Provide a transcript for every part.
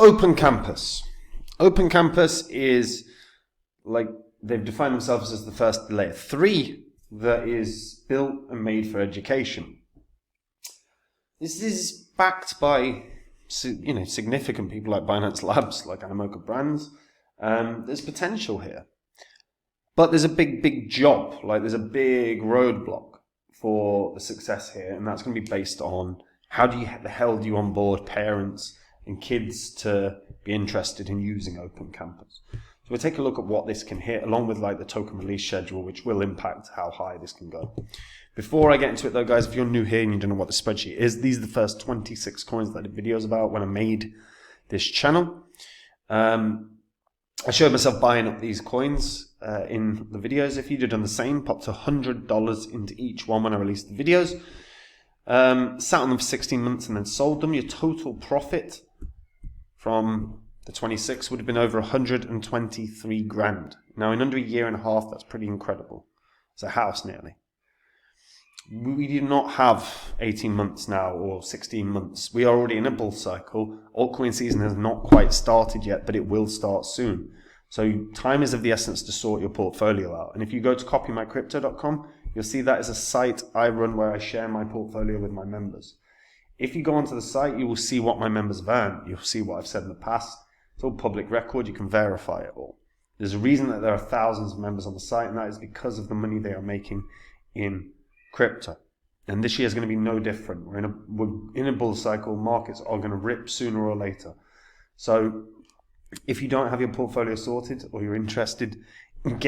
Open Campus. Open Campus is like they've defined themselves as the first layer 3 that is built and made for education. This is backed by significant people like Binance Labs, like Animoca Brands. There's potential here. But there's a big job, like there's a big roadblock for the success here, and that's going to be based on how the hell do you onboard parents and kids to be interested in using Open Campus. So we'll take a look at what this can hit, along with like the token release schedule, which will impact how high this can go. Before I get into it though, guys, if you're new here and you don't know what the spreadsheet is, these are the first 26 coins that I did videos about when I made this channel. I showed myself buying up these coins in the videos. If you'd have done the same, popped $100 into each one when I released the videos, sat on them for 16 months and then sold them, your total profit from the 26 would have been over 123 grand. Now in under a year and a half, that's pretty incredible. It's a house nearly. We do not have 18 months now or 16 months. We are already in a bull cycle. Altcoin season has not quite started yet, but it will start soon. So time is of the essence to sort your portfolio out. And if you go to copymycrypto.com, you'll see that is a site I run where I share my portfolio with my members. If you go onto the site, you will see what my members have earned. You'll see what I've said in the past. It's all public record. You can verify it all. There's a reason that there are thousands of members on the site, and that is because of the money they are making in crypto. And this year is going to be no different. We're in a bull cycle. Markets are going to rip sooner or later. So if you don't have your portfolio sorted, or you're interested in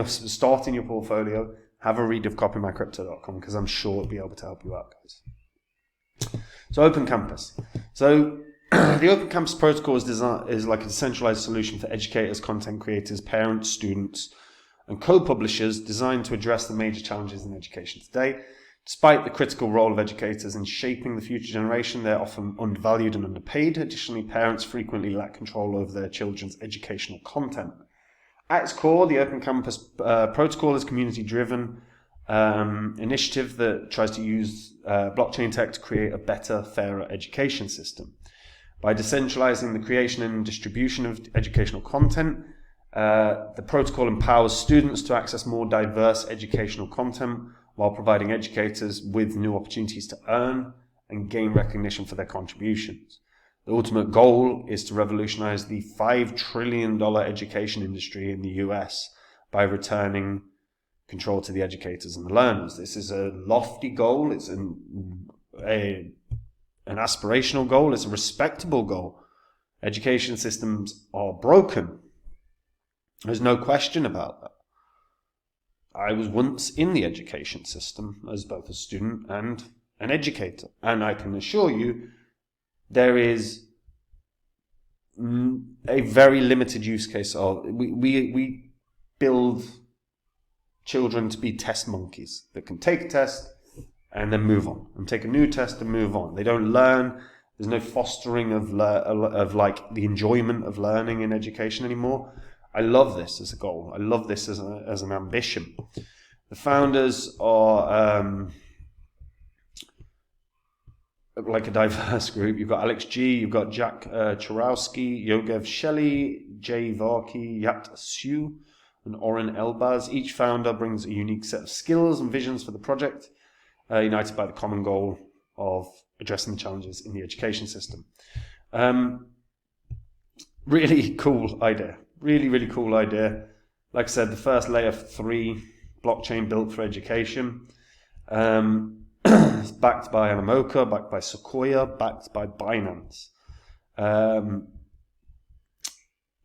starting your portfolio, have a read of copymycrypto.com, because I'm sure it'll be able to help you out, guys. So Open Campus. So the Open Campus protocol is like a decentralized solution for educators, content creators, parents, students, and co-publishers designed to address the major challenges in education today. Despite the critical role of educators in shaping the future generation, they're often undervalued and underpaid. Additionally, parents frequently lack control over their children's educational content. At its core, the Open Campus protocol is a community-driven initiative that tries to use blockchain tech to create a better, fairer education system. By decentralizing the creation and distribution of educational content, the protocol empowers students to access more diverse educational content while providing educators with new opportunities to earn and gain recognition for their contributions. The ultimate goal is to revolutionize the $5 trillion education industry in the US by returning control to the educators and the learners. This is a lofty goal. It's an aspirational goal. It's a respectable goal. Education systems are broken. There's no question about that. I was once in the education system as both a student and an educator. And I can assure you there is a very limited use case of, we build children to be test monkeys that can take a test and then move on, and take a new test and move on. They don't learn. There's no fostering of like the enjoyment of learning in education anymore. I love this as a goal. I love this as an ambition. The founders are like a diverse group. You've got Alex G, you've got Jack Chorowski, Yogev Shelley, Jay Varkey, Yat Su, and Oren Elbaz. Each founder brings a unique set of skills and visions for the project, united by the common goal of addressing the challenges in the education system. Really cool idea. Really cool idea. Like I said, the first layer 3 blockchain built for education. It's backed by Animoca, backed by Sequoia, backed by Binance.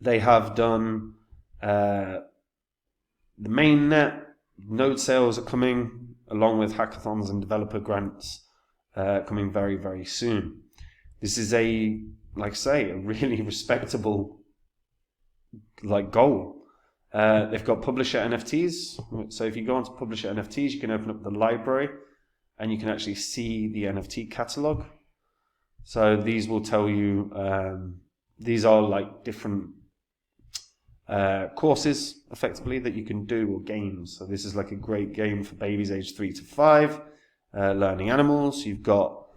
They have done the mainnet. Node sales are coming, along with hackathons and developer grants coming very, very soon. This is a really respectable goal. They've got publisher NFTs. So if you go onto publisher NFTs, you can open up the library and you can actually see the NFT catalog. So these will tell you, these are like different courses effectively that you can do, or games. So this is like a great game for babies aged 3 to 5, learning animals. You've got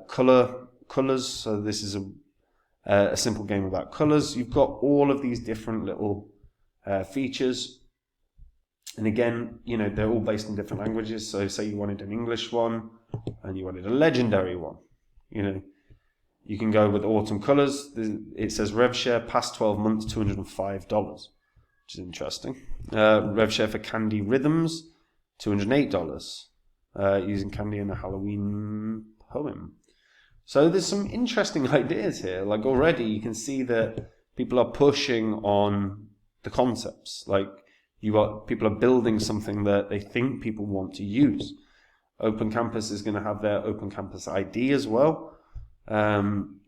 colors. So this is a simple game about colors. You've got all of these different little features. And again, you know, they're all based in different languages. So say you wanted an English one and you wanted a legendary one, you know, you can go with autumn colors. It says rev share past 12 months, $205, which is interesting. Rev share for Candy Rhythms, $208, using Candy in a Halloween poem. So there's some interesting ideas here. Like already you can see that people are pushing on the concepts. Like people are building something that they think people want to use. Open Campus is going to have their Open Campus ID as well. And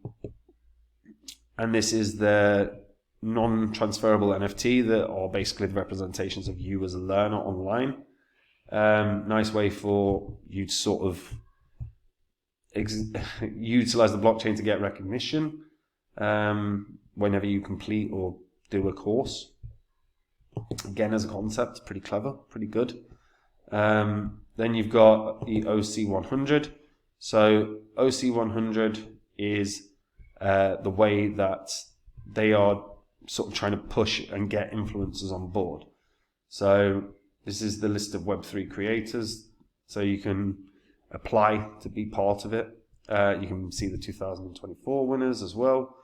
this is the non-transferable NFT that are basically the representations of you as a learner online. Nice way for you to sort of utilize the blockchain to get recognition whenever you complete or do a course. Again, as a concept, pretty clever, pretty good. Then you've got the OC100. So OC100 is the way that they are sort of trying to push and get influencers on board. So this is the list of Web3 creators. So you can apply to be part of it. You can see the 2024 winners as well.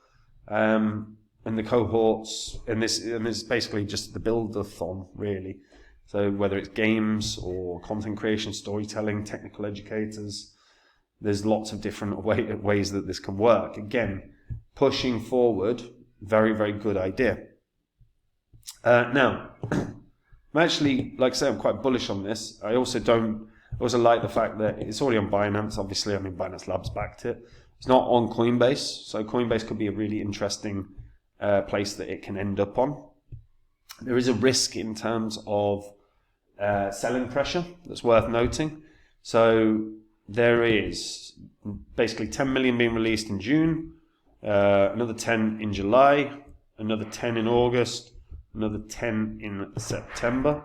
And the cohorts, and this is basically just the build-a-thon, really. So whether it's games or content creation, storytelling, technical educators, there's lots of different ways that this can work. Again, pushing forward, very, very good idea. Now, I'm actually, like I say, I'm quite bullish on this. I also like the fact that it's already on Binance, obviously. I mean, Binance Labs backed it. It's not on Coinbase, so Coinbase could be a really interesting place that it can end up on. There is a risk in terms of selling pressure that's worth noting. So there is basically 10 million being released in June, another 10 in July, another 10 in August, another 10 in September.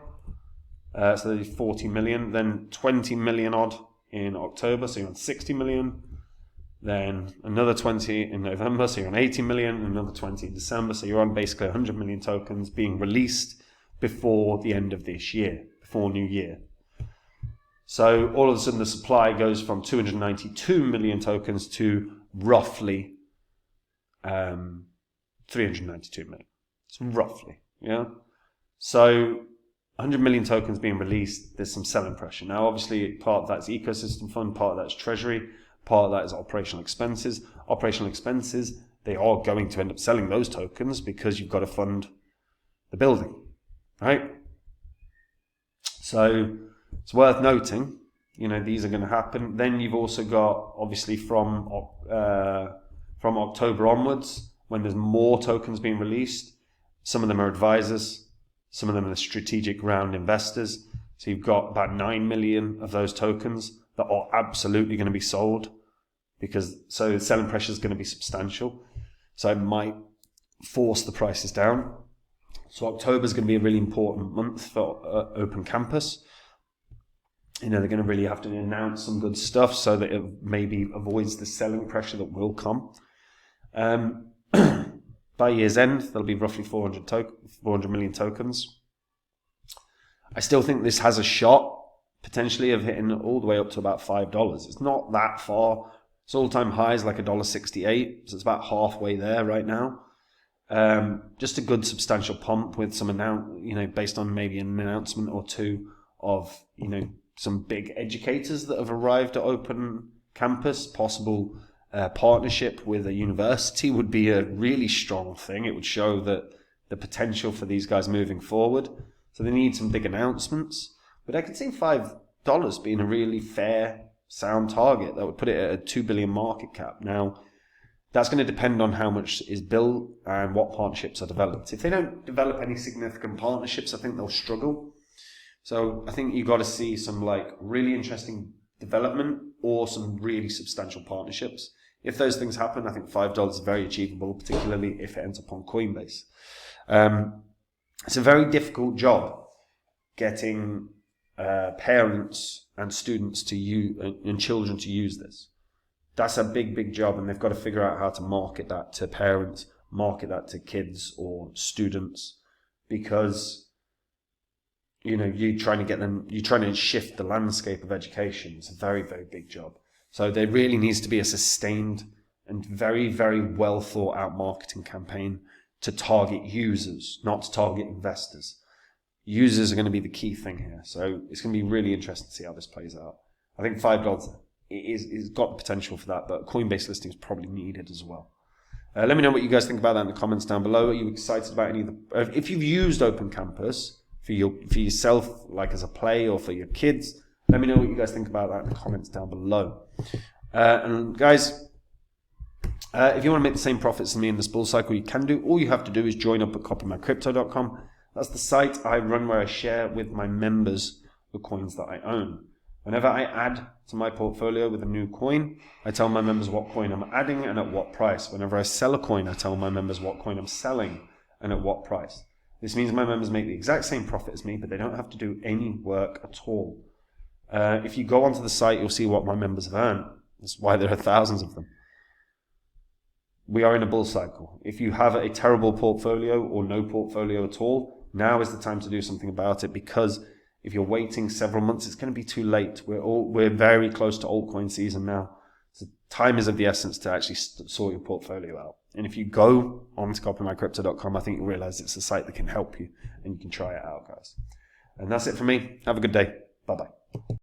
So there's 40 million, then 20 million odd in October, so you're on 60 million. Then another 20 in November, so you're on 80 million, another 20 in December, so you're on basically 100 million tokens being released before the end of this year, before New Year. So all of a sudden the supply goes from 292 million tokens to roughly 392 million. It's roughly, yeah. So 100 million tokens being released, there's some selling pressure. Now, obviously, part of that's ecosystem fund, part of that's treasury, part of that is operational expenses. Operational expenses, they are going to end up selling those tokens because you've got to fund the building, right? So it's worth noting, you know, these are going to happen. Then you've also got, obviously, from October onwards, when there's more tokens being released, some of them are advisors, some of them are strategic round investors. So you've got about 9 million of those tokens that are absolutely going to be sold, so the selling pressure is going to be substantial. So it might force the prices down. So October is going to be a really important month for Open Campus. You know, they're going to really have to announce some good stuff so that it maybe avoids the selling pressure that will come. By year's end, there'll be roughly 400 million tokens. I still think this has a shot, potentially, of hitting all the way up to about $5. It's not that far. Its all-time high is like $1.68, so it's about halfway there right now. Just a good substantial pump with some based on maybe an announcement or two of, some big educators that have arrived at Open Campus. Possible partnership with a university would be a really strong thing. It would show that the potential for these guys moving forward. So they need some big announcements. But I could see $5 being a really fair, sound target. That would put it at a 2 billion market cap. Now, that's going to depend on how much is built and what partnerships are developed. If they don't develop any significant partnerships, I think they'll struggle. So I think you've got to see some really interesting development or some really substantial partnerships. If those things happen, I think $5 is very achievable, particularly if it ends up on Coinbase. It's a very difficult job getting parents and students to use and children to use this. that's a big job, and they've got to figure out how to market that to parents, market that to kids or students, because you're trying to shift the landscape of education. It's a very big job. So there really needs to be a sustained and very well thought out marketing campaign to target users, not to target investors. Users are going to be the key thing here. So it's going to be really interesting to see how this plays out. I think $5 is got the potential for that, but a Coinbase listing is probably needed as well. Let me know what you guys think about that in the comments down below. Are you excited about any of the... If you've used Open Campus for yourself, like as a play, or for your kids, let me know what you guys think about that in the comments down below. And guys, if you want to make the same profits as me in this bull cycle, you can do. All you have to do is join up at copymycrypto.com. That's the site I run where I share with my members the coins that I own. Whenever I add to my portfolio with a new coin, I tell my members what coin I'm adding and at what price. Whenever I sell a coin, I tell my members what coin I'm selling and at what price. This means my members make the exact same profit as me, but they don't have to do any work at all. If you go onto the site, you'll see what my members have earned. That's why there are thousands of them. We are in a bull cycle. If you have a terrible portfolio or no portfolio at all, now is the time to do something about it, because if you're waiting several months, it's going to be too late. We're very close to altcoin season now. So time is of the essence to actually sort your portfolio out. And if you go on to copymycrypto.com, I think you'll realize it's a site that can help you, and you can try it out, guys. And that's it for me. Have a good day. Bye-bye.